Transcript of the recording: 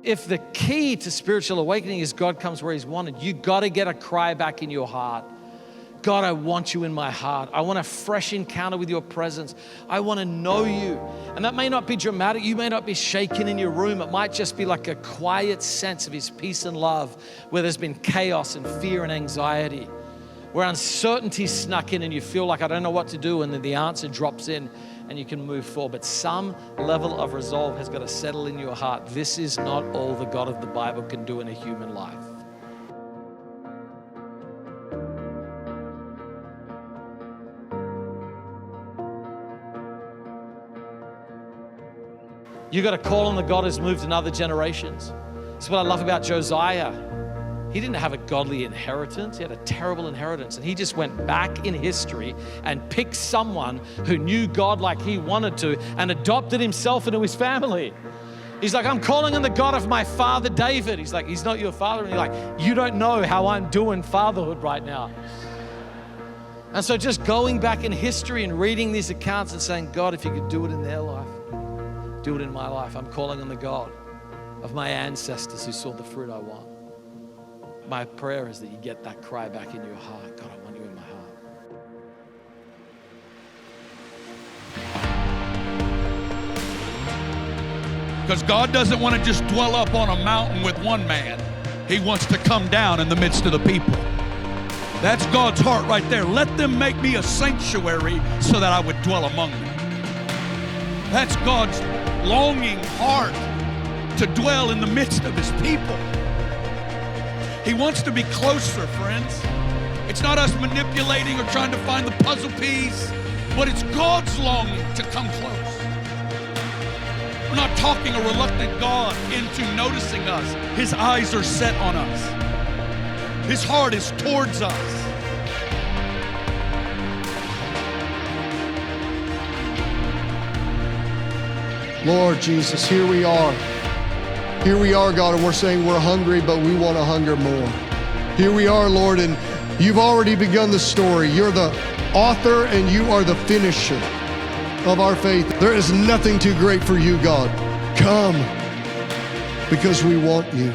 If the key to spiritual awakening is God comes where he's wanted, you got to get a cry back in your heart. God, I want you in my heart. I want a fresh encounter with your presence. I want to know you. And that may not be dramatic. You may not be shaking in your room. It might just be like a quiet sense of his peace and love where there's been chaos and fear and anxiety, where uncertainty snuck in and you feel like I don't know what to do, and then the answer drops in and you can move forward. But some level of resolve has got to settle in your heart. This is not all the God of the Bible can do in a human life. You got to call on the God who's moved in other generations. That's what I love about Josiah. He didn't have a godly inheritance. He had a terrible inheritance. And he just went back in history and picked someone who knew God like he wanted to and adopted himself into his family. He's like, I'm calling on the God of my father David. He's like, he's not your father. And you're like, you don't know how I'm doing fatherhood right now. And so just going back in history and reading these accounts and saying, God, if you could do it in their life, do it in my life. I'm calling on the God of my ancestors who saw the fruit I want. My prayer is that you get that cry back in your heart. God, I want you in my heart. Because God doesn't want to just dwell up on a mountain with one man. He wants to come down in the midst of the people. That's God's heart right there. Let them make me a sanctuary so that I would dwell among them. That's God's longing heart, to dwell in the midst of his people. He wants to be closer, friends. It's not us manipulating or trying to find the puzzle piece, but it's God's longing to come close. We're not talking a reluctant God into noticing us. His eyes are set on us. His heart is towards us. Lord Jesus, here we are. Here we are, God, and we're saying we're hungry, but we want to hunger more. Here we are, Lord, and you've already begun the story. You're the author and you are the finisher of our faith. There is nothing too great for you, God. Come, because we want you.